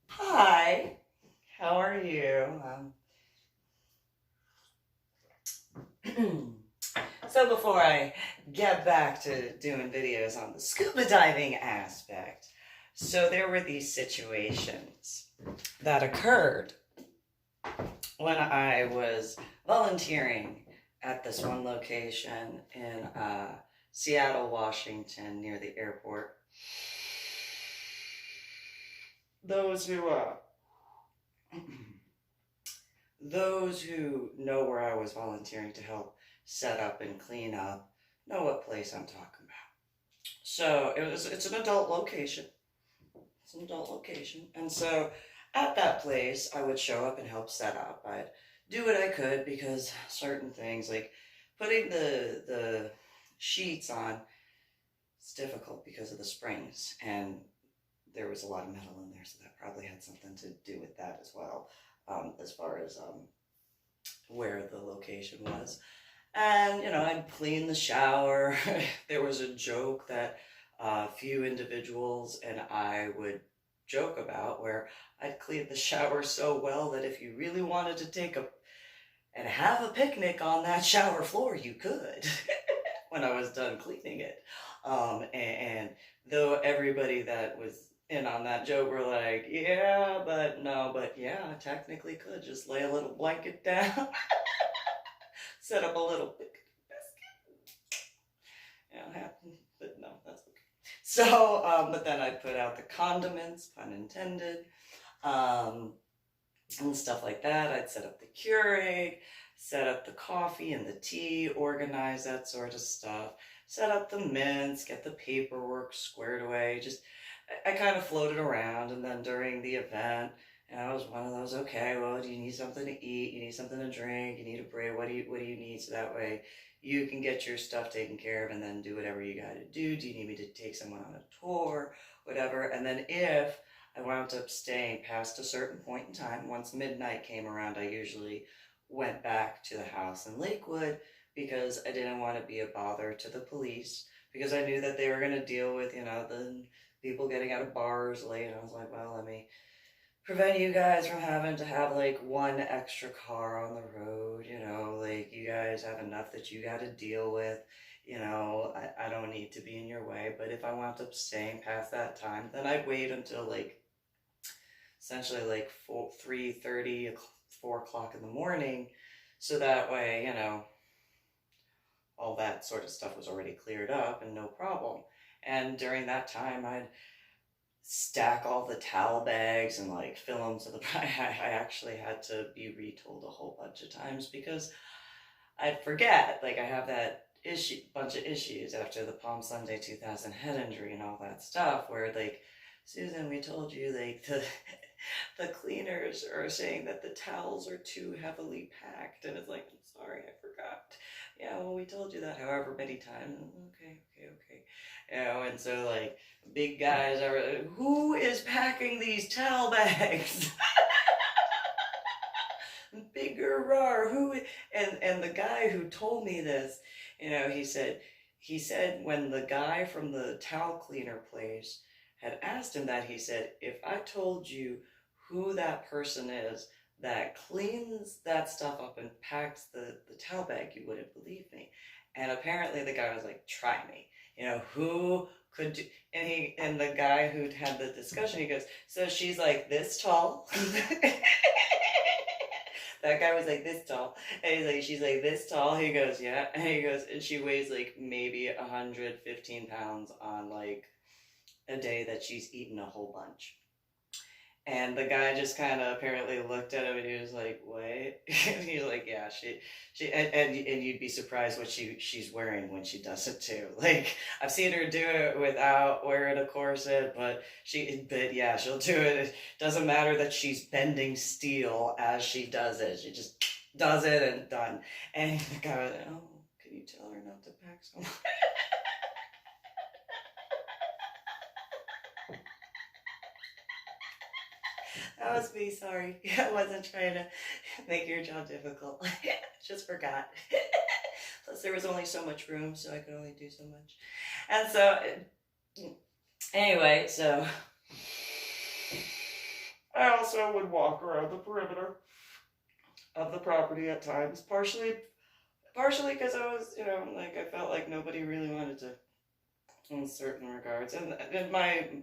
Hi, how are you? So before I get back to doing videos on the scuba diving aspect, so there were these situations that occurred when I was volunteering at this one location in Seattle, Washington, near the airport. Those who those who know where I was volunteering to help set up and clean up know what place I'm talking about. So it's an adult location. It's an adult location. And so at that place I would show up and help set up. I'd do what I could because certain things like putting the sheets on, it's difficult because of the springs, and there was a lot of metal in there, so that probably had something to do with that as well, as far as where the location was. And, I'd clean the shower. There was a joke that a few individuals and I would joke about where I'd clean the shower so well that if you really wanted to take and have a picnic on that shower floor, you could when I was done cleaning it. And though everybody that was in on that joke were like, yeah, but no, but yeah, I technically could just lay a little blanket down, set up a little picnic basket. But no, that's okay. So, but then I'd put out the condiments, pun intended, and stuff like that. I'd set up the Keurig, set up the coffee and the tea, organize that sort of stuff, set up the mints, get the paperwork squared away. I kind of floated around, and then during the event, I was one of those, okay, well, do you need something to eat? You need something to drink? You need a break? What do you need? So that way you can get your stuff taken care of and then do whatever you got to do. Do you need me to take someone on a tour? Whatever. And then if I wound up staying past a certain point in time, once midnight came around, I usually went back to the house in Lakewood because I didn't want to be a bother to the police, because I knew that they were going to deal with, the people getting out of bars late. And I was like, well, let me prevent you guys from having to have like one extra car on the road, like you guys have enough that you got to deal with, I don't need to be in your way. But if I wound up staying past that time, then I'd wait until like essentially like 3:30, 4 o'clock in the morning, so that way, all that sort of stuff was already cleared up and no problem. And during that time, I'd stack all the towel bags and like fill them to the I actually had to be retold a whole bunch of times because I'd forget. Like I have that bunch of issues after the Palm Sunday 2000 head injury and all that stuff, where like, Susan, we told you like the cleaners are saying that the towels are too heavily packed, and it's like, I'm sorry, I forgot. Yeah, well, we told you that however many times. Okay. And so like big guys are, who is packing these towel bags? Bigger roar, who? And the guy who told me this, he said when the guy from the towel cleaner place had asked him that, he said, if I told you who that person is that cleans that stuff up and packs the towel bag, you wouldn't believe me. And apparently the guy was like, try me. Who could do, and the guy who'd had the discussion, he goes, so she's like this tall. That guy was like this tall. And he's like, she's like this tall. He goes, yeah. And he goes, and she weighs like maybe 115 pounds on like a day that she's eaten a whole bunch. And the guy just kind of apparently looked at him and he was like, what? And he's like, yeah, she and you'd be surprised what she's wearing when she does it too. Like, I've seen her do it without wearing a corset, but yeah, she'll do it. It doesn't matter that she's bending steel as she does it. She just does it and done. And the guy was like, oh, can you tell her not to pack so much? That was me, sorry. I wasn't trying to make your job difficult. Just forgot. Plus there was only so much room, so I could only do so much. And so Anyway, so I also would walk around the perimeter of the property at times, partially because I was, like I felt like nobody really wanted to in certain regards, and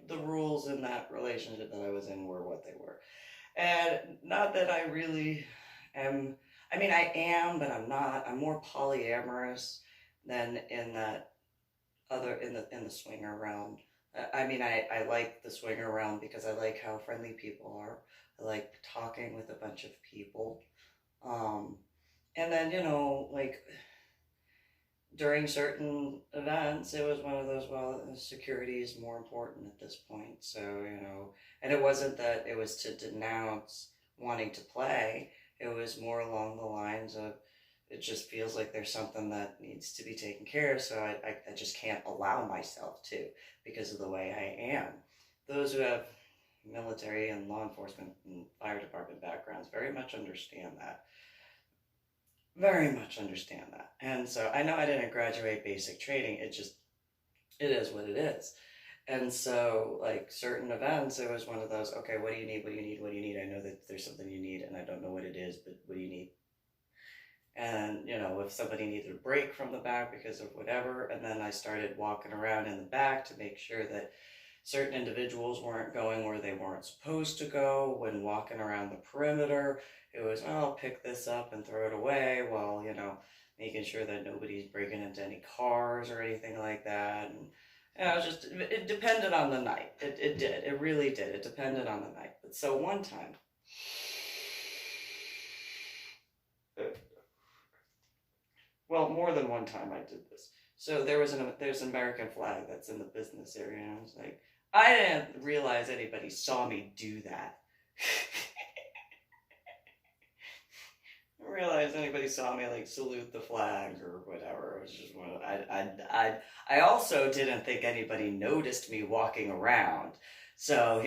the rules in that relationship that I was in were what they were, and not that I really am. I mean, I am, but I'm not. I'm more polyamorous than in that other in the swinger realm. I mean, I like the swinger realm because I like how friendly people are. I like talking with a bunch of people. Um, and then, like during certain events, it was one of those, well, security is more important at this point. So, and it wasn't that it was to denounce wanting to play, it was more along the lines of it just feels like there's something that needs to be taken care of. So I just can't allow myself to because of the way I am. Those who have military and law enforcement and fire department backgrounds very much understand that. Very much understand that. And so I know I didn't graduate basic training. It is what it is. And so, like certain events, it was one of those, okay, what do you need? What do you need? What do you need? I know that there's something you need and I don't know what it is, but what do you need? And, if somebody needed a break from the back because of whatever, and then I started walking around in the back to make sure that certain individuals weren't going where they weren't supposed to go when walking around the perimeter. It was, oh, I'll pick this up and throw it away while, making sure that nobody's breaking into any cars or anything like that. And it depended on the night. It did. It really did. It depended on the night. But so one time, well, more than one time I did this. So there's an American flag that's in the business area, and I was like, I didn't realize anybody saw me do that. I didn't realize anybody saw me like salute the flag or whatever. It was just one. I also didn't think anybody noticed me walking around. So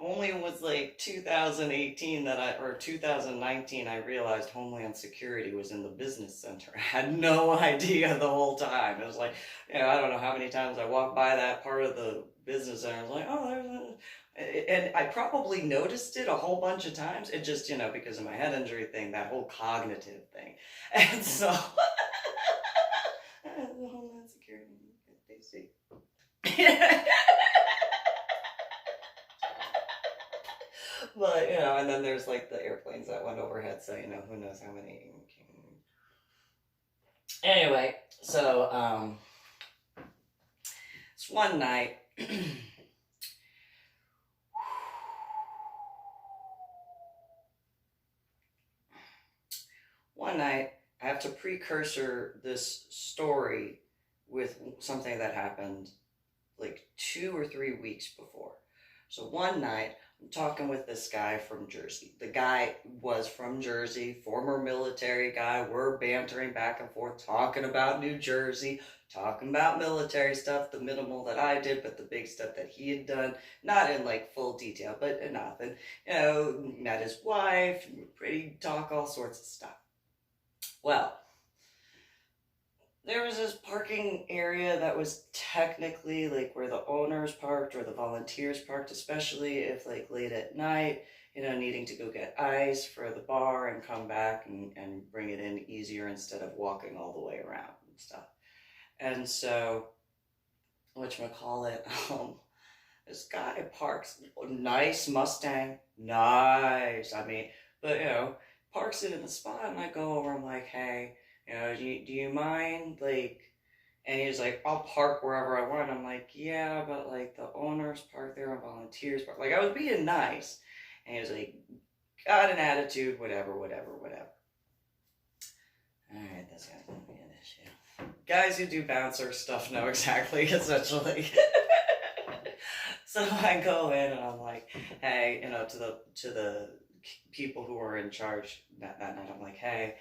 only was like 2018 or 2019 I realized Homeland Security was in the business center. I had no idea the whole time. It was like, I don't know how many times I walked by that part of the business center. I was like, oh, and I probably noticed it a whole bunch of times. It just, because of my head injury thing, that whole cognitive thing. And so, the Homeland Security, they see. But, and then there's like the airplanes that went overhead, so, who knows how many. Anyway, so, it's one night. One night, I have to precursor this story with something that happened like 2 or 3 weeks before. So one night, I'm talking with this guy from Jersey. The guy was from Jersey, former military guy. We're bantering back and forth, talking about New Jersey, talking about military stuff, the minimal that I did, but the big stuff that he had done. Not in like full detail, but enough. And, met his wife, pretty talk, all sorts of stuff. Well, there was this parking area that was technically like where the owners parked or the volunteers parked, especially if like late at night, needing to go get ice for the bar and come back and bring it in easier instead of walking all the way around and stuff. And so, whatchamacallit, this guy parks, nice Mustang, nice, I mean, but parks it in the spot, and I go over, I'm like, hey, do you mind, like, and he's like, I'll park wherever I want. I'm like, yeah, but like the owners park there and volunteers park. Like I was being nice. And he was like, got an attitude, whatever. All right, this guy's gonna be an issue. Guys who do bouncer stuff know exactly, essentially. So I go in and I'm like, hey, to the people who are in charge that night, I'm like, hey,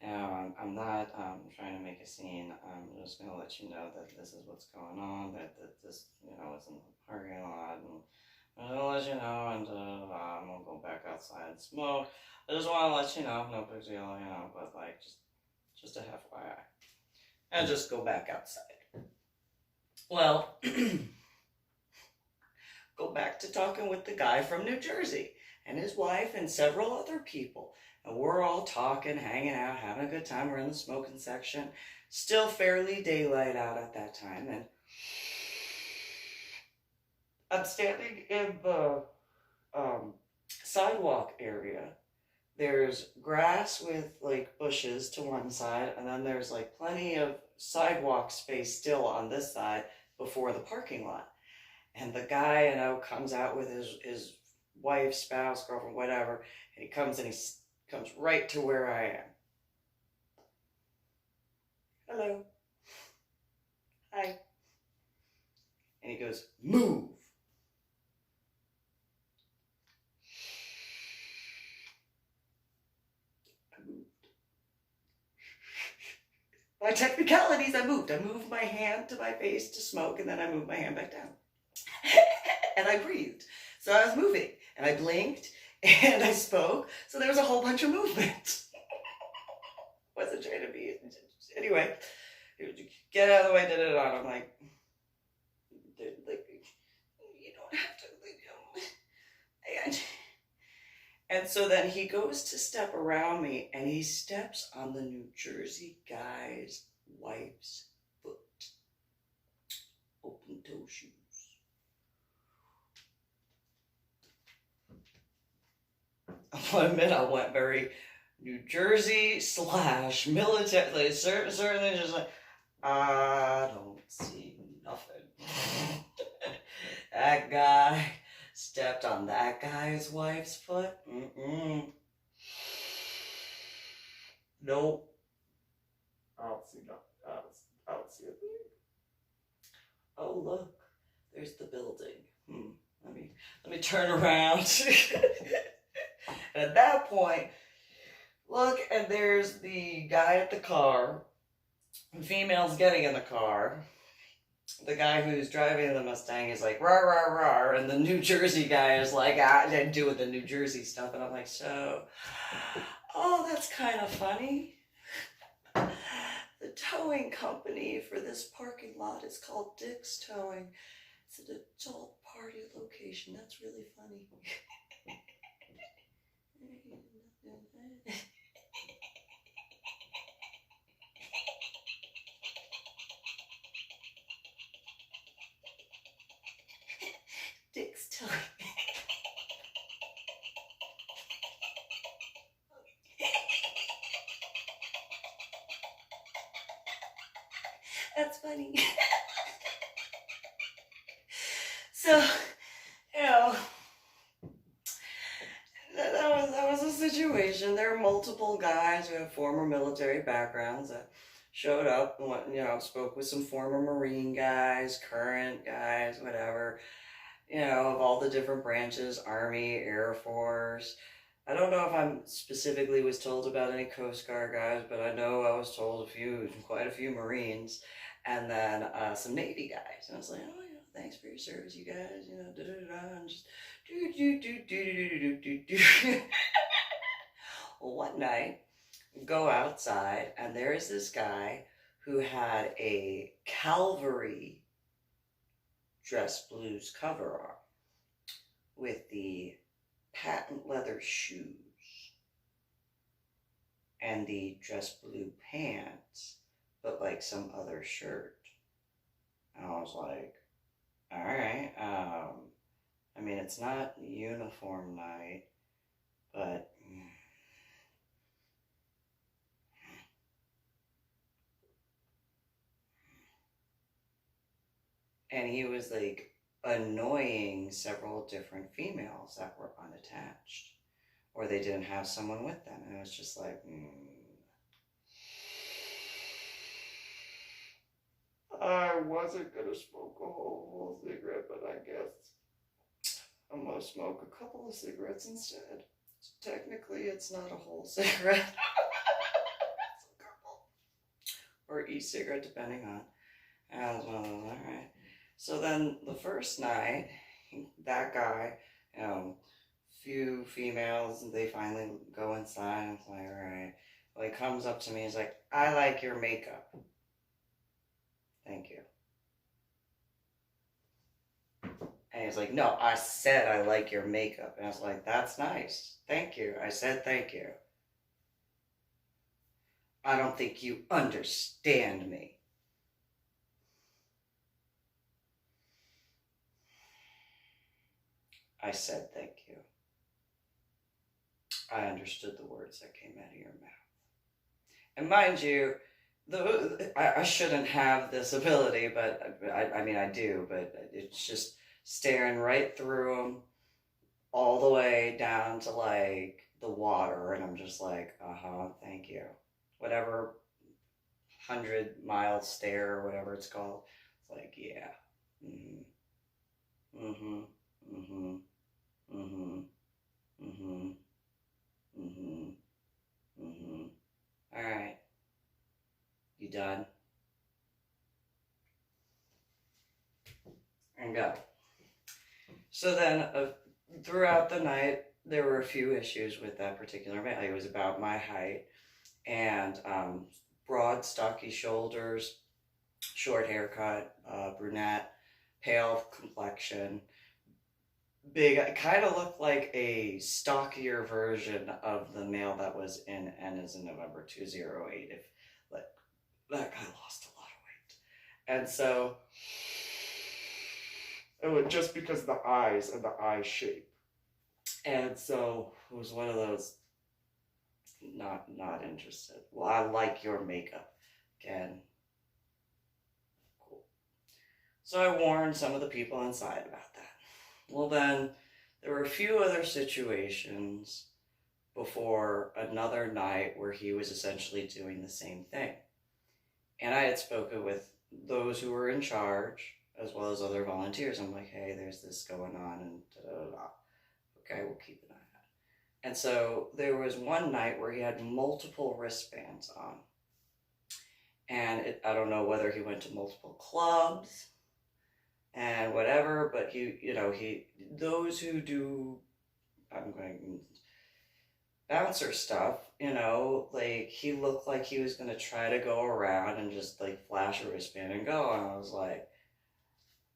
I'm not trying to make a scene. I'm just going to let you know that this is what's going on, that this, is in the parking lot, and I'm going to let you know, and I'm going to go back outside and smoke. I just want to let you know, no big deal, but like, just a FYI. And just go back outside. Well, go back to talking with the guy from New Jersey and his wife and several other people. And we're all talking, hanging out, having a good time. We're in the smoking section. Still fairly daylight out at that time. And I'm standing in the sidewalk area. There's grass with like bushes to one side, and then there's like plenty of sidewalk space still on this side before the parking lot. And the guy, comes out with his wife, spouse, girlfriend, whatever, and he comes right to where I am. Hello. Hi. And he goes, move. I moved. By technicalities, I moved. I moved my hand to my face to smoke, and then I moved my hand back down. And I breathed. So I was moving, and I blinked, and I spoke. So there was a whole bunch of movement. Wasn't trying to be. Anyway, get out of the way, did it on. I'm like, you don't have to. And so then he goes to step around me, and he steps on the New Jersey guy's wife's foot. Open toe shoes. I admit I went very New Jersey / military. Like certain just like, I don't see nothing. That guy stepped on that guy's wife's foot. Nope. I don't see nothing. I don't see a thing. Oh look, there's the building. Let me turn around. And at that point, look, and there's the guy at the car. The female's getting in the car. The guy who's driving the Mustang is like, rah, rah, rah. And the New Jersey guy is like, doing the New Jersey stuff. And I'm like, that's kind of funny. The towing company for this parking lot is called Dick's Towing. It's an adult party location. That's really funny. Dick's Towing. That's funny. So, that was a situation. There are multiple guys who have former military backgrounds that showed up and spoke with some former Marine guys, current guys, whatever, of all the different branches, Army, Air Force. I don't know if I specifically was told about any Coast Guard guys, but I know I was told quite a few Marines, and then some Navy guys. And I was like, thanks for your service, you guys, and just do. Well, one night, go outside, and there is this guy who had a Calvary dress blues cover on with the patent leather shoes and the dress blue pants, but like some other shirt. And I was like, all right, it's not uniform night, but and he was like annoying several different females that were unattached, or they didn't have someone with them, and it was just like, I wasn't gonna smoke a whole cigarette, but I guess I'm gonna smoke a couple of cigarettes instead. Technically, it's not a whole cigarette. It's a couple. Or e-cigarette, depending on. And I was one of those, all right. So then the first night, that guy, few females, and they finally go inside, and it's like, all right. Well, he comes up to me, he's like, I like your makeup. Thank you. he's like, no, I said I like your makeup. And I was like, that's nice. Thank you. I said thank you. I don't think you understand me. I said thank you. I understood the words that came out of your mouth. And mind you, I shouldn't have this ability, but I mean, I do, but it's just staring right through them all the way down to like the water. And I'm just like, thank you. Whatever 100-mile stare or whatever it's called. It's like, yeah. Mm-hmm. Mm-hmm. Mm-hmm. Mm-hmm. Mm-hmm. Mm-hmm. Mm-hmm. All right. You done? And go. So then, throughout the night, there were a few issues with that particular male. It was about my height and broad, stocky shoulders, short haircut, brunette, pale complexion, big. It kind of looked like a stockier version of the male that was in N as in November 208. If like that guy lost a lot of weight, and so it was just because of the eyes and the eye shape, and so it was one of those not interested. Well, I like your makeup, again. Cool. So I warned some of the people inside about that. Well, then there were a few other situations before another night where he was essentially doing the same thing. And I had spoken with those who were in charge as well as other volunteers. I'm like, hey, there's this going on, and da-da-da-da. Okay, we'll keep an eye on it. And so there was one night where he had multiple wristbands on. And I don't know whether he went to multiple clubs and whatever, but those who do, I'm going bouncer stuff, like he looked like he was going to try to go around and just like flash a wristband and go. And I was like,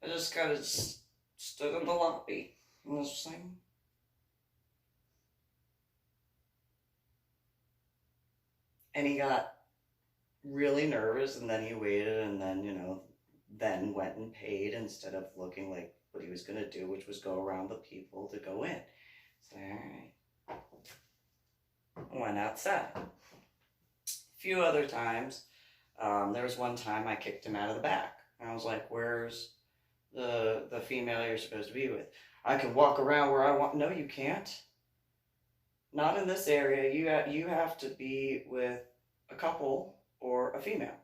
I just kind of stood in the lobby and was just like, and he got really nervous, and then he waited, and then, then went and paid instead of looking like what he was going to do, which was go around the people to go in. So, all right. I went outside. A few other times, there was one time I kicked him out of the back. And I was like, where's the female you're supposed to be with? I can walk around where I want. No, you can't. Not in this area. You have to be with a couple or a female.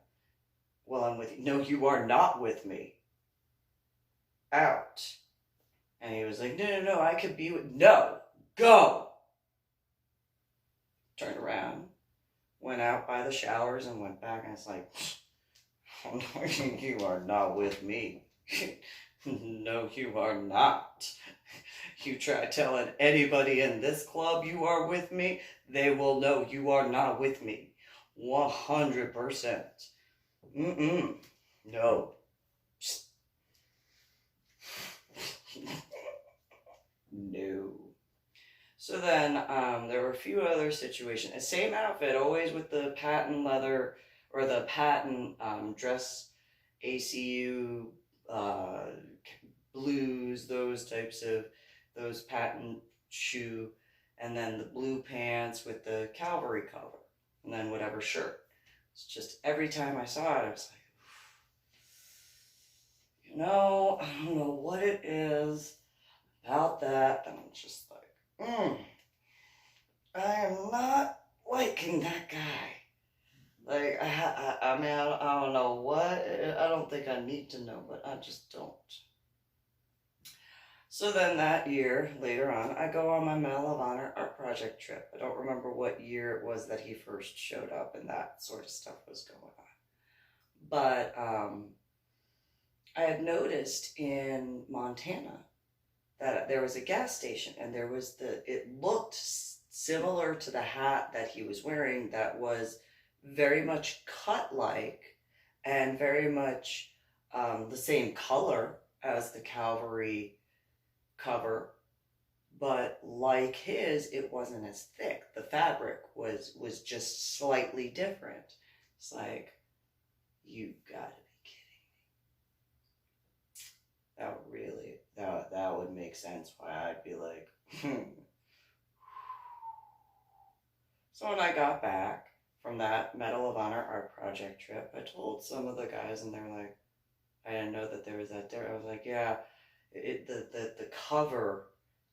Well, I'm with you. No, you are not with me. Out. And he was like, no, I could be with... No, go! Turned around, went out by the showers, and went back, and it's like, oh, no, you are not with me. No, you are not. You try telling anybody in this club you are with me, they will know you are not with me. 100%. No. No. So then there were a few other situations. The same outfit, always with the patent leather or the patent dress ACU blues, those patent shoe, and then the blue pants with the cavalry cover, and then whatever shirt. It's just every time I saw it, I was like, I don't know what it is about that. And I'm just like, I am not liking that guy. Like, I mean, I don't know what. I don't think I need to know, but I just don't. So then that year, later on, I go on my Medal of Honor art project trip. I don't remember what year it was that he first showed up and that sort of stuff was going on. But I had noticed in Montana that there was a gas station, and it looked similar to the hat that he was wearing, that was very much cut like and very much the same color as the cavalry cover, but like his, it wasn't as thick. The fabric was just slightly different. It's like, you gotta be kidding. That would make sense why I'd be like, So when I got back from that Medal of Honor art project trip, I told some of the guys, and they're like, I didn't know that there was that there. I was like, yeah, the cover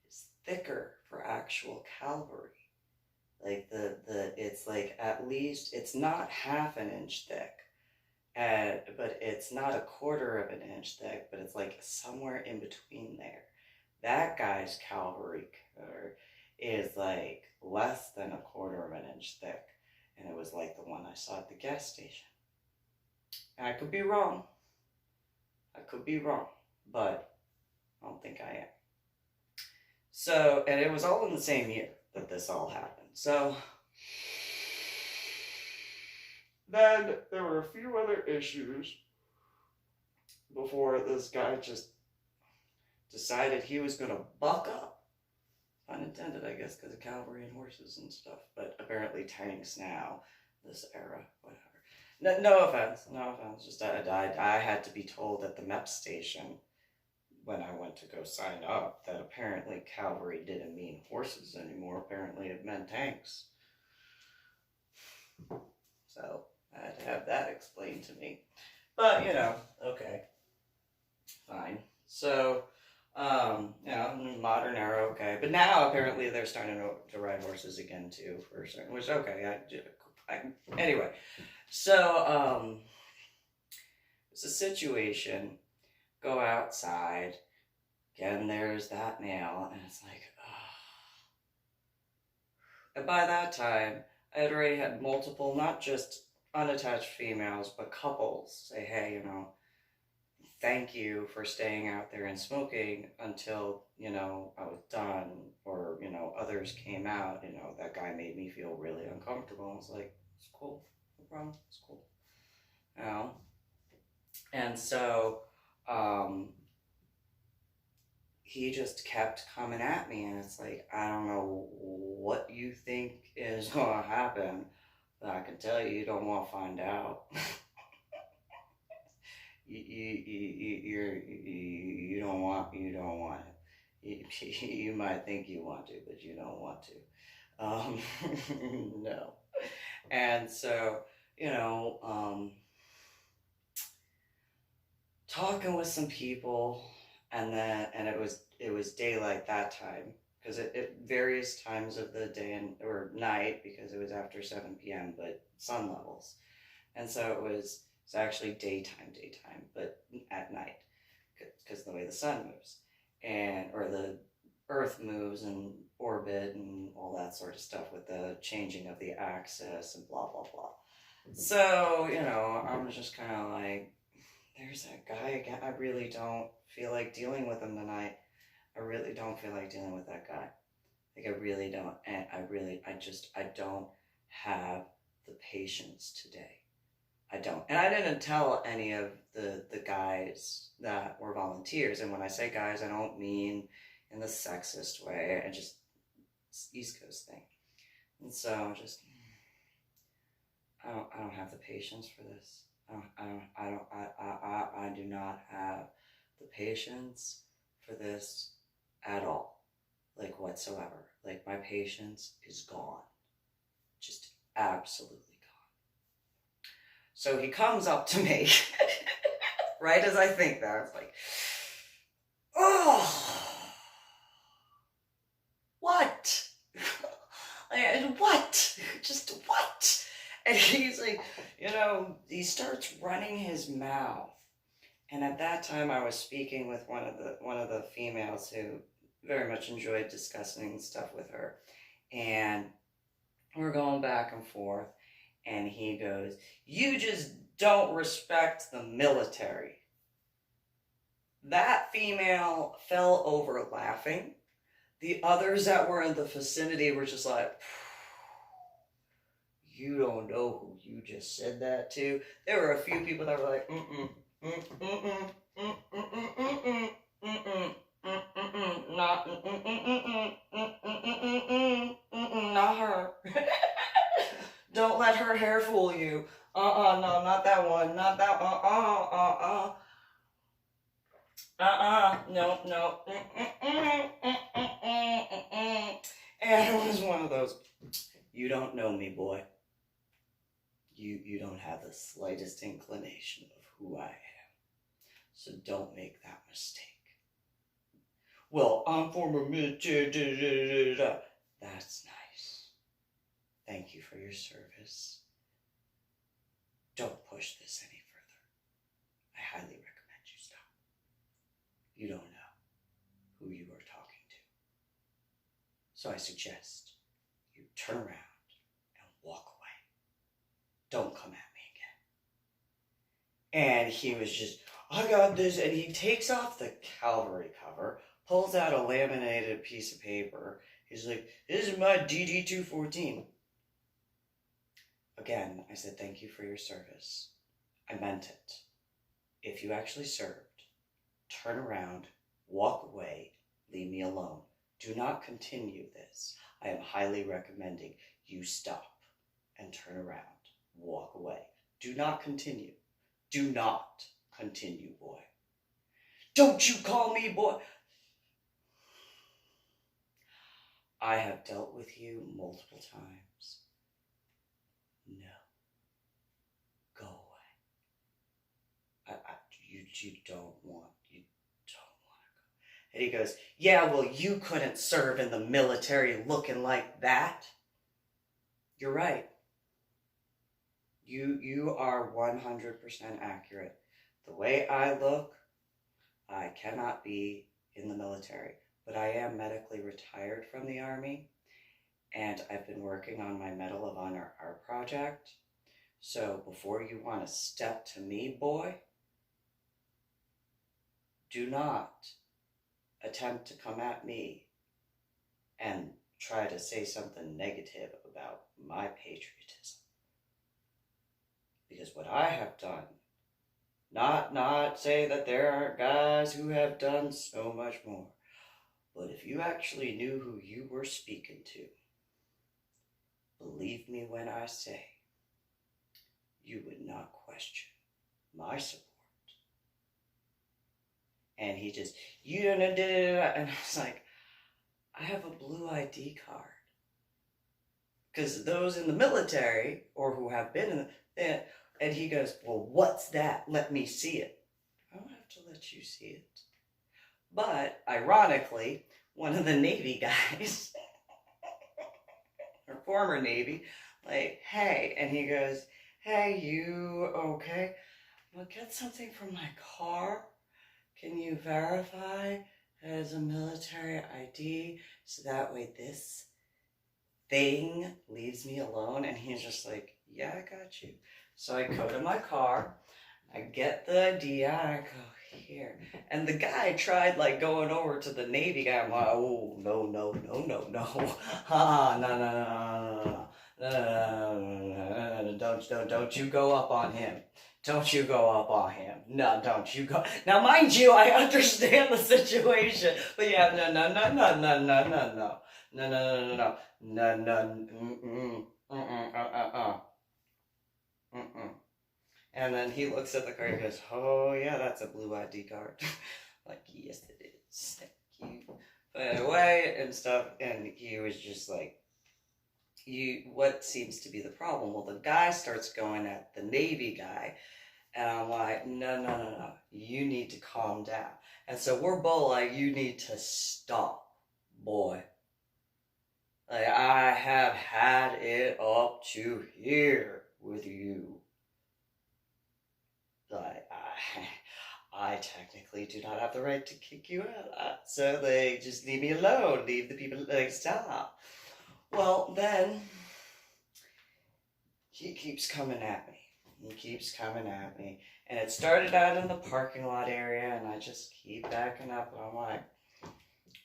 is thicker for actual Calvary. Like it's like, at least it's not half an inch thick, but it's not a quarter of an inch thick, but it's like somewhere in between there. That guy's Calvary cover is like less than a quarter of an inch thick, and it was like the one I saw at the gas station. And I could be wrong. But I don't think I am. So, and it was all in the same year that this all happened. So then there were a few other issues before this guy just decided he was going to buck up. Unintended, I guess, because of cavalry and horses and stuff. But apparently tanks now, this era, whatever. No offense. Just I had to be told at the MEP station when I went to go sign up that apparently cavalry didn't mean horses anymore. Apparently it meant tanks. So I had to have that explained to me. But, okay. Fine. So, modern era, okay. But now apparently they're starting to ride horses again too, for certain, which, okay. Anyway, so, it's a situation. Go outside. Again, there's that male, and it's like, oh. And by that time, I had already had multiple, not just unattached females, but couples say, hey, thank you for staying out there and smoking until, I was done, or, others came out, that guy made me feel really uncomfortable. I was like, it's cool, no problem, it's cool. And so, he just kept coming at me, and it's like, I don't know what you think is going to happen, but I can tell you don't want to find out. You don't want it. You might think you want to, but you don't want to. No. And so, talking with some people, and it was daylight that time, because at various times of the day or night, because it was after 7 p.m., but sun levels. And so it's actually daytime, but at night, because the way the sun moves, or the earth moves and orbit and all that sort of stuff with the changing of the axis and blah, blah, blah. So, I'm just kind of like, there's that guy again. I really don't feel like dealing with him tonight. I really don't feel like dealing with that guy. Like, I really don't. And I don't have the patience today. I don't. And I didn't tell any of the guys that were volunteers. And when I say guys, I don't mean in the sexist way. It's East Coast thing. And so I don't have the patience for this. I do not have the patience for this at all, like, whatsoever. Like, my patience is gone, just absolutely gone. So he comes up to me, right as I think that, it's like, oh, what? What? Just what? And he's like, he starts running his mouth. And at that time, I was speaking with one of the females who very much enjoyed discussing stuff with her. And we're going back and forth. And he goes, you just don't respect the military. That female fell over laughing. The others that were in the vicinity were just like, you don't know who you just said that to. There were a few people that were like, her hair fool you. No, not that one. Not that no, no. And it was one of those, you don't know me, boy. You don't have the slightest inclination of who I am. So don't make that mistake. Well, I'm former military. That's nice. Thank you for your service. Don't push this any further. I highly recommend you stop. You don't know who you are talking to. So I suggest you turn around and walk away. Don't come at me again. And he was just, I got this. And he takes off the cavalry cover, pulls out a laminated piece of paper. He's like, this is my DD-214. Again, I said, thank you for your service. I meant it. If you actually served, turn around, walk away, leave me alone. Do not continue this. I am highly recommending you stop and turn around, walk away. Do not continue. Do not continue, boy. Don't you call me boy. I have dealt with you multiple times. No. Go away. You don't want to go. And he goes, yeah, well, you couldn't serve in the military looking like that. You're right. You are 100% accurate. The way I look, I cannot be in the military, but I am medically retired from the Army, and I've been working on my Medal of Honor art project. So before you want to step to me, boy, do not attempt to come at me and try to say something negative about my patriotism. Because what I have done, not say that there aren't guys who have done so much more, but if you actually knew who you were speaking to, believe me when I say, you would not question my support. And he just, you don't know, and I was like, I have a blue ID card. Because those in the military, or who have been in the, and he goes, well, what's that? Let me see it. I don't have to let you see it. But, ironically, one of the Navy guys, or former Navy, like, hey, and he goes, hey, you okay? Well, get something from my car. Can you verify as a military ID so that way this thing leaves me alone? And he's just like, yeah, I got you. So I go to my car, I get the ID, and I go, here. And the guy tried like going over to the Navy guy. I'm like, oh, no. No. Don't you go up on him. Don't you go up on him. No, don't you go. Now, mind you, I understand the situation. But yeah, And then he looks at the card and goes, oh, yeah, that's a blue ID card. Like, yes, it is. Thank you. Put it away and stuff. And he was just like, what seems to be the problem? Well, the guy starts going at the Navy guy. And I'm like, no. You need to calm down. And so we're both like, you need to stop, boy. Like, I have had it up to here with you. Like, I technically do not have the right to kick you out. So they just leave me alone. Leave the people, like, stop. Well, then, he keeps coming at me. And it started out in the parking lot area, and I just keep backing up. And I'm like,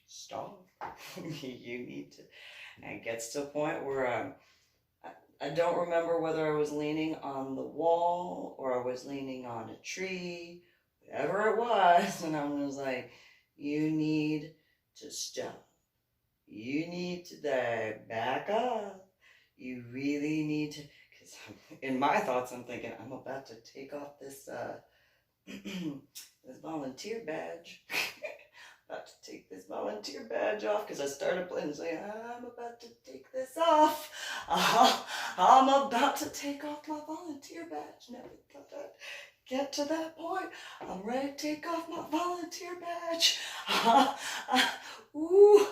stop. You need to. And it gets to a point where I don't remember whether I was leaning on the wall or I was leaning on a tree, whatever it was. And I was like, you need to stop. You need to back up. You really need to, because in my thoughts, I'm thinking, I'm about to take off this this volunteer badge. About to take this volunteer badge off because I started playing and saying, I'm about to take this off. I'm about to take off my volunteer badge. Never thought I'd get to that point. I'm ready to take off my volunteer badge. Ooh.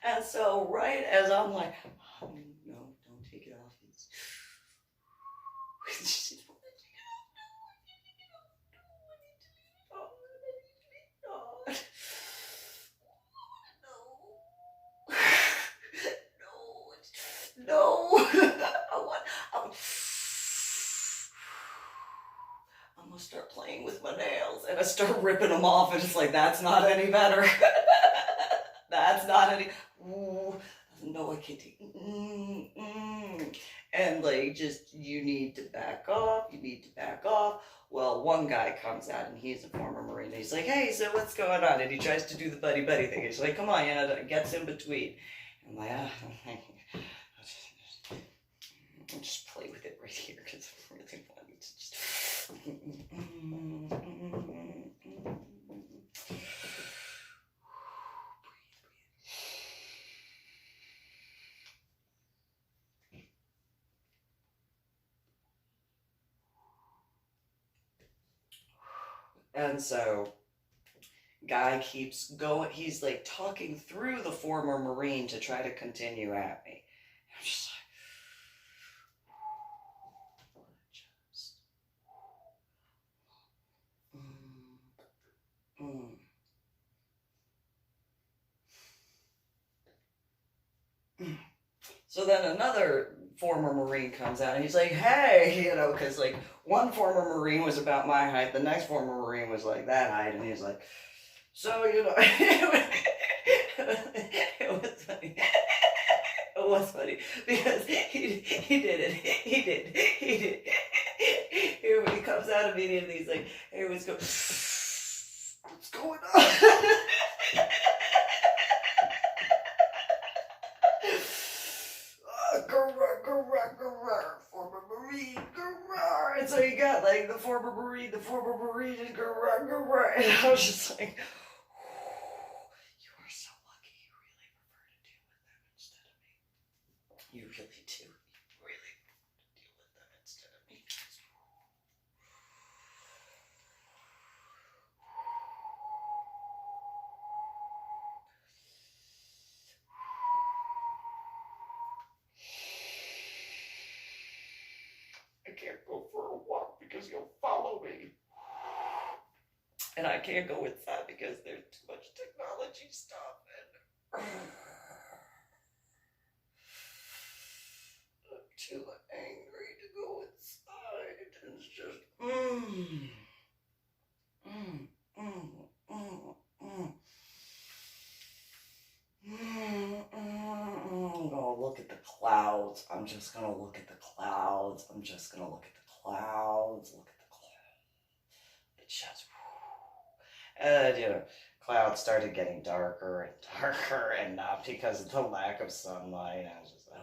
And so right as I'm like, oh, no, don't take it off. No. I'm gonna start playing with my nails, and I start ripping them off, and it's like, that's not any better. That's not any. Ooh, no, I can't take. And like, just you need to back off. You need to back off. Well, one guy comes out, and he's a former Marine. And he's like, hey, so what's going on? And he tries to do the buddy buddy thing. He's like, come on, gets in between. I'm like, I'll just play with it right here because I'm really wanting to just. And so, guy keeps going. He's like talking through the former Marine to try to continue at me. I'm just like, So then another former Marine comes out and he's like, hey, because like one former Marine was about my height, the next former Marine was like that height, and he's like, so, it was funny. It was funny because he did it. He did. Here when he comes out immediately, he's like, hey, what's going on? Former Marine, and so you got like the former Marine, and and I was just like, you are so lucky. You really prefer to deal with them instead of me. You really do. You really deal with them instead of me. I can't go for a walk because you'll follow me. And I can't go inside because there's too much technology stuff. And I'm too angry to go inside. It's just, I'm gonna look at the clouds. I'm just gonna look at the clouds. I'm just gonna look at the clouds. Look at the clouds. It just, and clouds started getting darker and darker, and not because of the lack of sunlight. I was just like,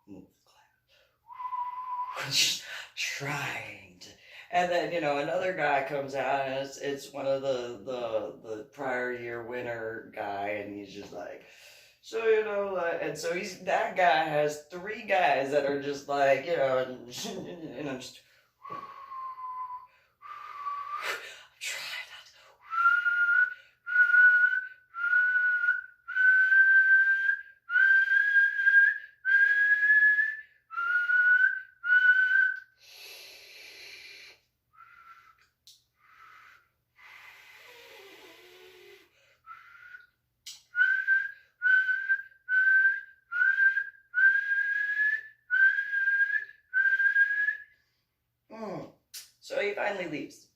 move the clouds. Just trying to. And then, another guy comes out, and it's one of the prior year winner guy, and he's just like, so, and so that guy has 3 guys that are just like, and I'm just, I'm trying not to. So he finally leaves.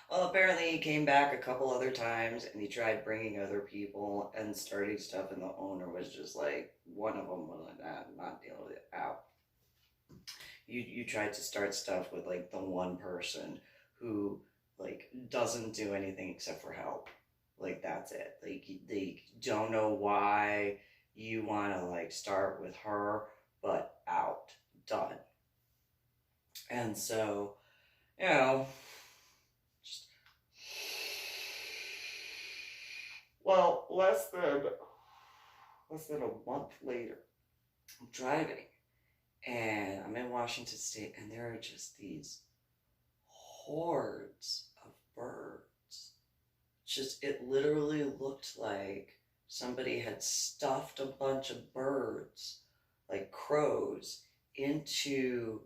Well, apparently he came back a couple other times, and he tried bringing other people and starting stuff, and the owner was just like, one of them was like, not dealing with it, out. you tried to start stuff with like the one person who like doesn't do anything except for help. Like that's it. Like they don't know why you want to like start with her, but out, done. And so, you know, just, well, less than a month later, I'm driving and I'm in Washington State, and there are just these hordes of birds. Just, it literally looked like somebody had stuffed a bunch of birds, like crows, into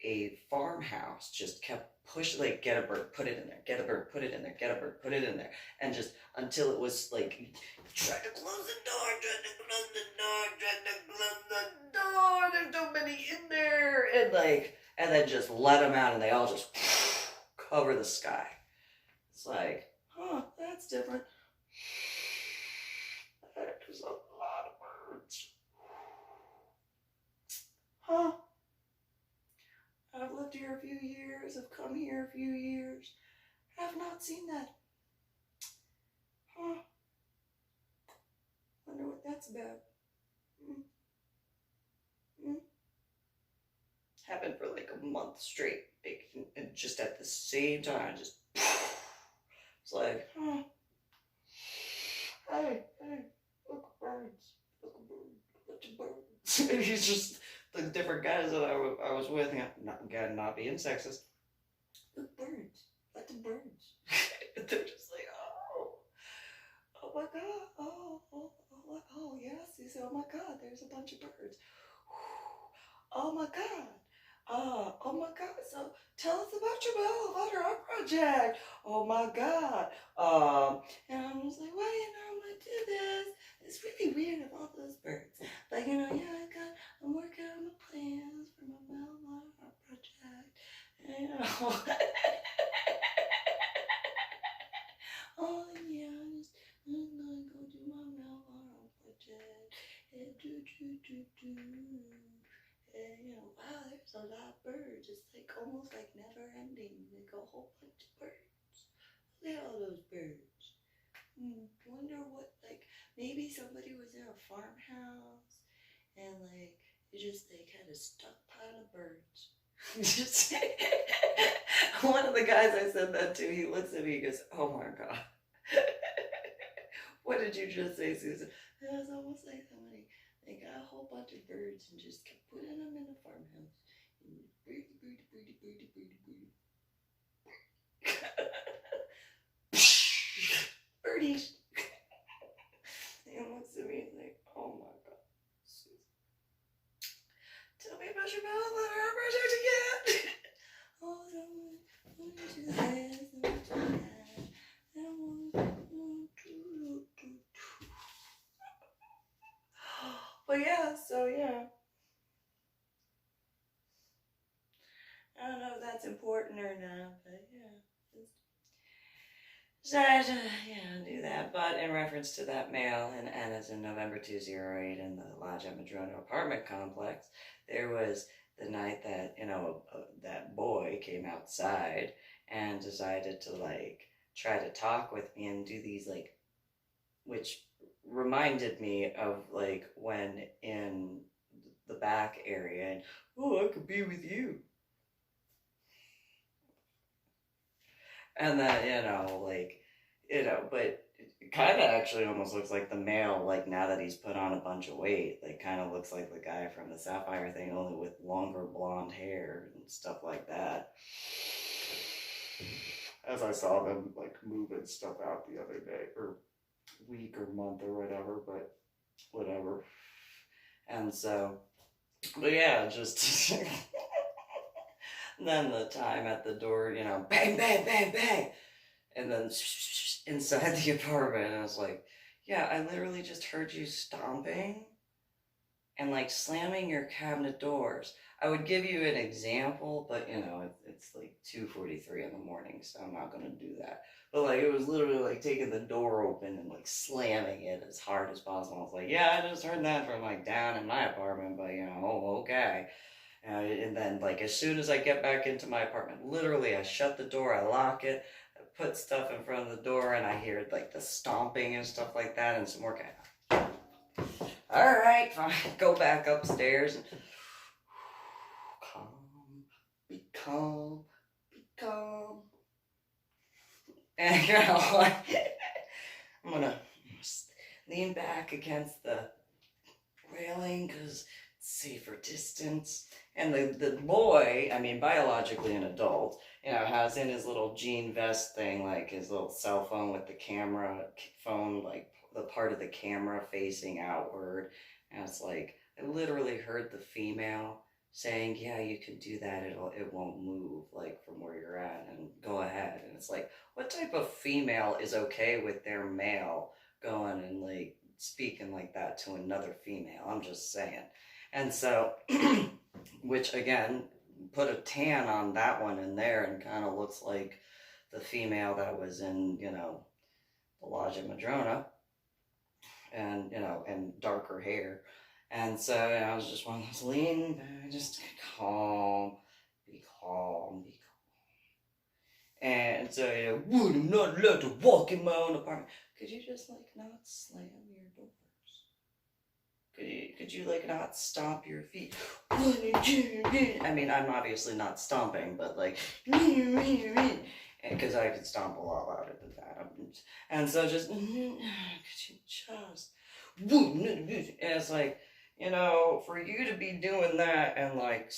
a farmhouse, just kept pushing, like, get a bird, put it in there, get a bird, put it in there, get a bird, put it in there, and just until it was like, try to close the door, try to close the door, try to close the door, there's so many in there, and then just let them out, and they all just cover the sky. It's like, huh, that's different. There's a lot of birds. Huh? I've lived here a few years, I've come here a few years. I've not seen that. Huh? Wonder what that's about. Happened for like a month straight, and just at the same time, just it's like, huh? Hey, look, birds, look, bunch of birds. He's just the different guys that I was with, not being sexist. Look, birds, let the birds. They're just like, oh my God, oh yes, he said, oh my God, there's a bunch of birds. Oh my God. Oh my God, so tell us about your Belle, about her art project. Oh my God. And I was like, well, I'm gonna do this. It's really weird of all those birds. But yeah, I'm working on the plans for my Belle art project. And oh yeah, I'm gonna go do my Belle art project. And and wow, there's a lot of birds. It's like almost like never ending. Like a whole bunch of birds. Look at all those birds. Wonder what, like, maybe somebody was in a farmhouse and like they just like had a stockpile of birds. Just one of the guys I said that to, he looks at me, he goes, oh my God. What did you just say, Susan? It was almost like somebody, they got a whole bunch of birds and just kept putting them in a farmhouse. And birdie. Birdies. He looks at me like, oh my God. Tell me about your Belle art project again. Oh, don't do this, don't do that. But yeah, so yeah. I don't know if that's important or not, but yeah. Decided to, do that. But in reference to that mail in Ennis in November 2008 in the Lodge at Madrono apartment complex, there was the night that, that boy came outside and decided to, like, try to talk with me and do these, like, which reminded me of, like, when in the back area, and, oh, I could be with you. And then, but it kind of actually almost looks like the male, like now that he's put on a bunch of weight, like kind of looks like the guy from the Sapphire thing, only with longer blonde hair and stuff like that. As I saw them like moving stuff out the other day, or week or month or whatever, but whatever. And so, but yeah, just then the time at the door, bang, bang, bang, bang. And then inside the apartment, I was like, yeah, I literally just heard you stomping and like slamming your cabinet doors. I would give you an example, but it's like 2:43 in the morning, so I'm not going to do that. But like, it was literally like taking the door open and like slamming it as hard as possible. I was like, yeah, I just heard that from like down in my apartment, but okay. And then, like, as soon as I get back into my apartment, literally, I shut the door, I lock it, I put stuff in front of the door, and I hear, like, the stomping and stuff like that, and some more kind of, all right, fine, go back upstairs, and calm, be calm, be calm. And, you know, I'm gonna lean back against the railing because it's safer distance. And the boy, I mean, biologically an adult, you know, has in his little jean vest thing, like his little cell phone with the camera phone, like the part of the camera facing outward. And it's like, I literally heard the female saying, yeah, you can do that. It won't move like from where you're at, and go ahead. And it's like, what type of female is okay with their male going and like speaking like that to another female? I'm just saying. And so, which again, put a tan on that one in there and kind of looks like the female that was in, you know, the Lodge at Madrona, and, you know, and darker hair. And so, you know, I was just one of those lean back, just calm, be calm, be calm. And so, you know, would I'm not allowed to walk in my own apartment. Could you just like not slam your doors? Could you like not stomp your feet? I mean, I'm obviously not stomping, but like, because I could stomp a lot louder than that. And so just, could you just, and it's like, you know, for you to be doing that, and like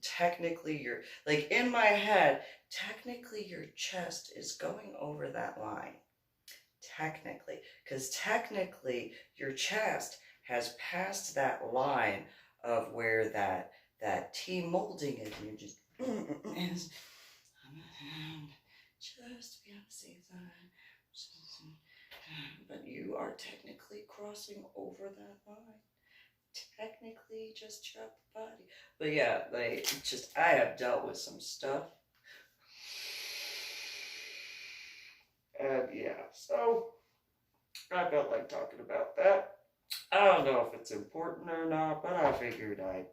technically you're like, in my head, technically your chest is going over that line. Technically, because technically your chest has passed that line of where that T molding is, and you're just just be on the safe side. But you are technically crossing over that line. Technically, just drop the body. But yeah, like, just, I have dealt with some stuff. And yeah, so I felt like talking about that. I don't know if it's important or not, but I figured I'd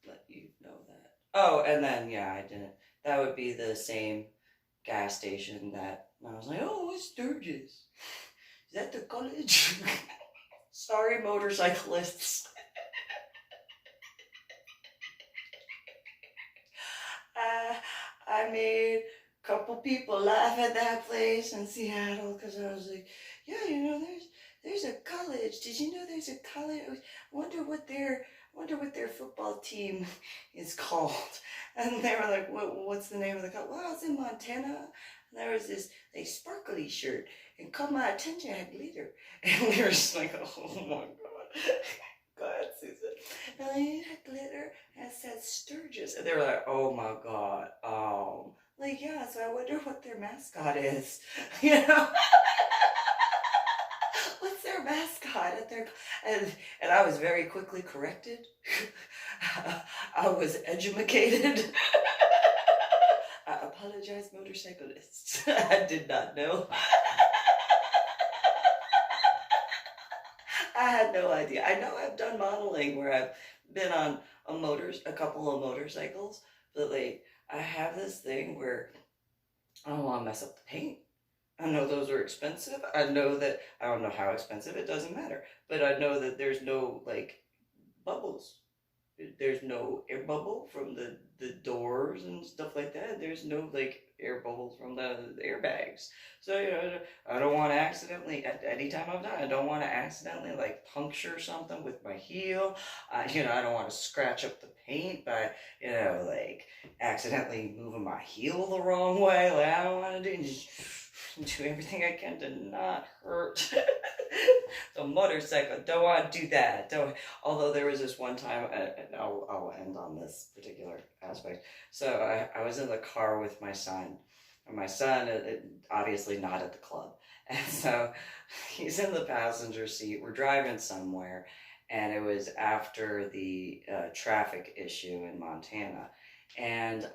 let you know that. Oh, and then, yeah, I didn't. That would be the same gas station that I was like, oh, what's Sturgis? Is that the college? Sorry, motorcyclists. I made a couple people laugh at that place in Seattle because I was like, yeah, you know, there's a college. Did you know there's a college? I wonder what their football team is called. And they were like, what's the name of the college? Well, it's in Montana. And there was this like sparkly shirt, and caught my attention, had glitter. And we were just like, oh my God. Go ahead, Susan. And it had glitter, and it said Sturgis. And they were like, oh my God. Like, yeah, so I wonder what their mascot is. You know? What's their mascot at their, and I was very quickly corrected. I was educated. I apologize, motorcyclists. I did not know. I had no idea. I know I've done modeling where I've been on a couple of motorcycles, but like, I have this thing where I don't want to mess up the paint. I know those are expensive. I know that, I don't know how expensive, it doesn't matter. But I know that there's no like bubbles. There's no air bubble from the doors and stuff like that. There's no like air bubbles from the airbags. So, you know, I don't want to accidentally, at any time I've done, I don't want to accidentally like puncture something with my heel. You know, I don't want to scratch up the paint by, you know, like accidentally moving my heel the wrong way. Like, I don't want to do everything I can to not hurt the motorcycle. Don't want to do that. Don't. Although there was this one time, and I'll end on this particular aspect. So I was in the car with my son, and my son obviously not at the club, and so he's in the passenger seat. We're driving somewhere, and it was after the traffic issue in Montana, and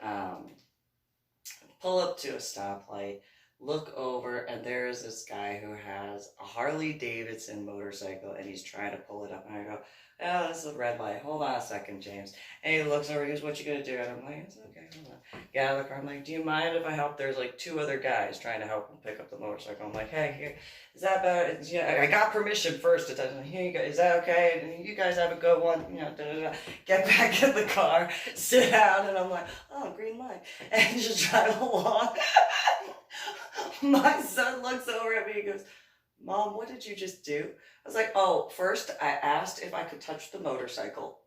pull up to a stoplight. look over, and there is this guy who has a Harley Davidson motorcycle, and he's trying to pull it up. And I go, oh, this is a red light. Hold on a second, James. And he looks over, he goes, what you gonna do? And I'm like, it's okay, hold on. Get out of the car. I'm like, do you mind if I help? There's like two other guys trying to help him pick up the motorcycle. I'm like, hey, here, is that better? Yeah, I got permission first to touch him. Here you go. Is that okay? And you guys have a good one. You know, da, da, da. Get back in the car, sit down, and I'm like, oh, green light. And just drive along. My son looks over at me and goes, Mom, what did you just do? I was like, oh, first I asked if I could touch the motorcycle.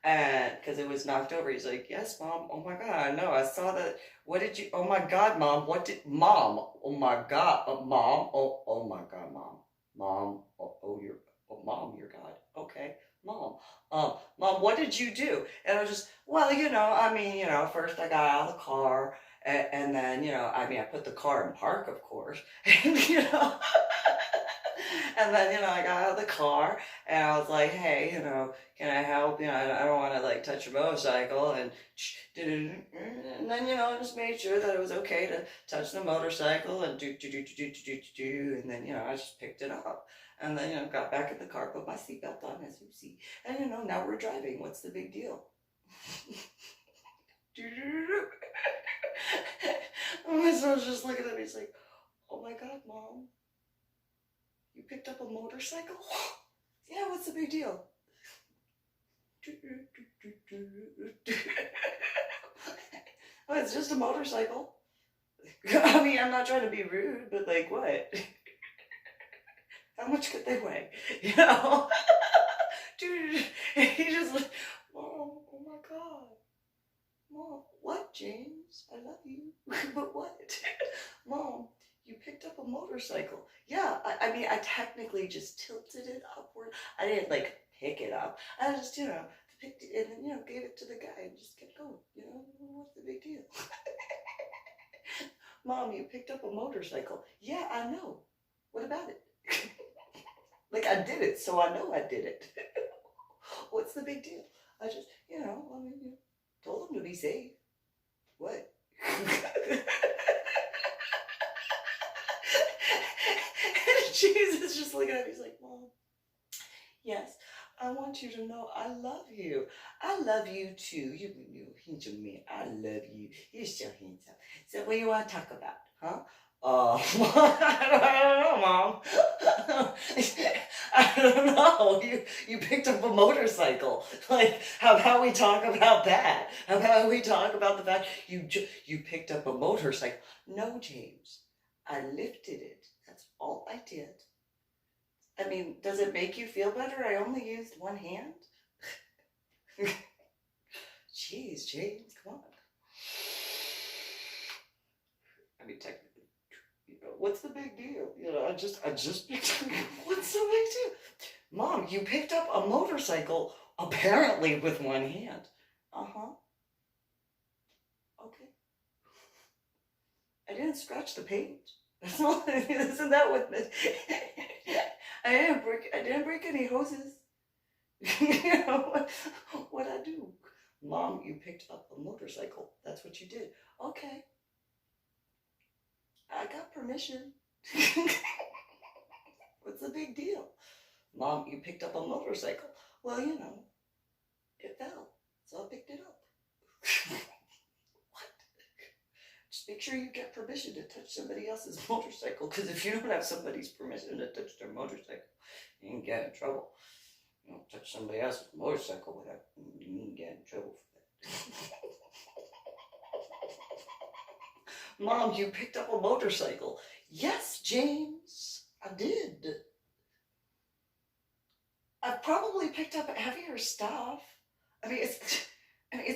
And because it was knocked over, he's like, yes, Mom. Oh my God, I know. I saw that. What did you? Oh my God, Mom. What did Mom? Oh my God, Mom. Oh my God, Mom. Mom. Mom, you're God. Okay, Mom. Mom, what did you do? And I was just, well, first I got out of the car. And then, I put the car in park, of course. And, and then, I got out of the car and I was like, hey, can I help? I don't want to like touch your motorcycle. And then, I just made sure that it was okay to touch the motorcycle and do. And then, I just picked it up. And then, got back in the car, put my seatbelt on, as you see. And, now we're driving. What's the big deal? My son's just looking at me, he's like, oh my God, Mom, you picked up a motorcycle? Yeah, what's the big deal? Well, it's just a motorcycle. I'm not trying to be rude, but like what? How much could they weigh? He just like, Mom, oh my God. Mom, what, James? I love you. But what? Mom, you picked up a motorcycle. Yeah, I technically just tilted it upward. I didn't like pick it up. I just, picked it and then, gave it to the guy and just kept going. What's the big deal? Mom, you picked up a motorcycle. Yeah, I know. What about it? Like I did it, so I know I did it. What's the big deal? I just, told him to be safe. What? Jesus just looking at me. He's like, Mom, yes, I want you to know I love you. I love you too. You handsome man. I love you. You're so handsome. So what do you want to talk about? Huh? I don't know, Mom. I don't know. You picked up a motorcycle. Like, how about we talk about that? How about we talk about the fact you picked up a motorcycle? No, James. I lifted it. That's all I did. Does it make you feel better? I only used one hand. Jeez, James, come on. Technically. What's the big deal? I just picked up, what's the big deal? Mom, you picked up a motorcycle apparently with one hand. Uh-huh. Okay. I didn't scratch the paint. That's all. Isn't that what I didn't break any hoses. What'd I do? Mom, you picked up a motorcycle. That's what you did. Okay. I got permission. What's the big deal? Mom, you picked up a motorcycle. Well, it fell, so I picked it up. What? Just make sure you get permission to touch somebody else's motorcycle, because if you don't have somebody's permission to touch their motorcycle, you can get in trouble. You don't touch somebody else's motorcycle without, you can get in trouble for that. Mom, you picked up a motorcycle. Yes, James, I did. I've probably picked up heavier stuff. It's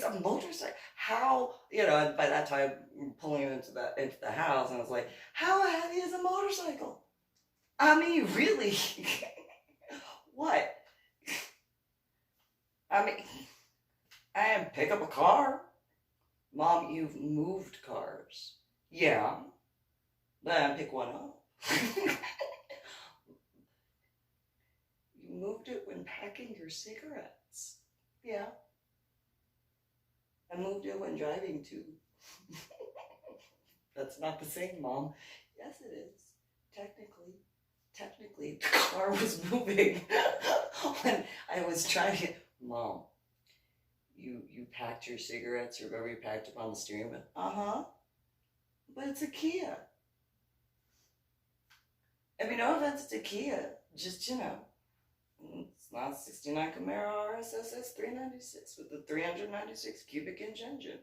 a motorcycle. How, and by that time, pulling into the house, and I was like, how heavy is a motorcycle? Really? What? I didn't pick up a car. Mom, you've moved cars. Yeah, but I didn't pick one up. You moved it when packing your cigarettes. Yeah. I moved it when driving too. That's not the same, Mom. Yes, it is. Technically, the car was moving when I was trying to. Mom, you packed your cigarettes, or whatever you packed up on the steering wheel. Uh-huh. But it's a Kia. I mean, no offense, it's a Kia. Just, it's not a 69 Camaro RSSS 396 with the 396 cubic inch engine.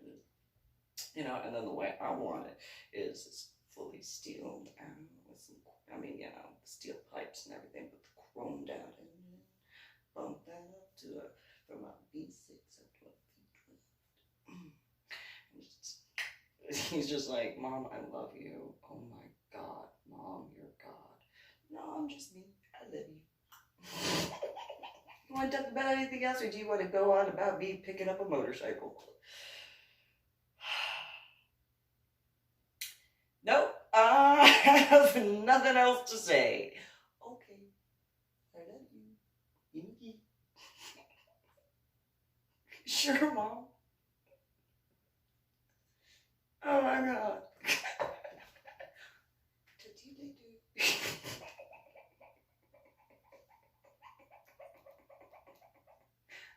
And then the way I want it is fully steeled and with some, steel pipes and everything, but the chromed out engine. Bump that up to from a V6 up to a V12. He's just like, Mom, I love you. Oh my God, Mom, you're God. No, I'm just me. I love you. You want to talk about anything else, or do you want to go on about me picking up a motorcycle? Nope, I have nothing else to say. Okay, I love you. Sure, Mom. Oh my God.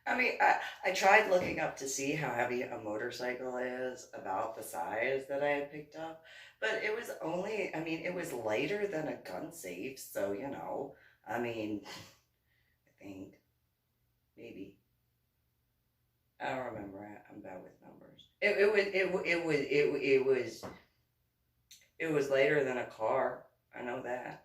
I mean, I tried looking up to see how heavy a motorcycle is, about the size that I had picked up, but it was only, it was lighter than a gun safe, so, I think, maybe. I don't remember. I'm bad with numbers. It was lighter than a car. I know that.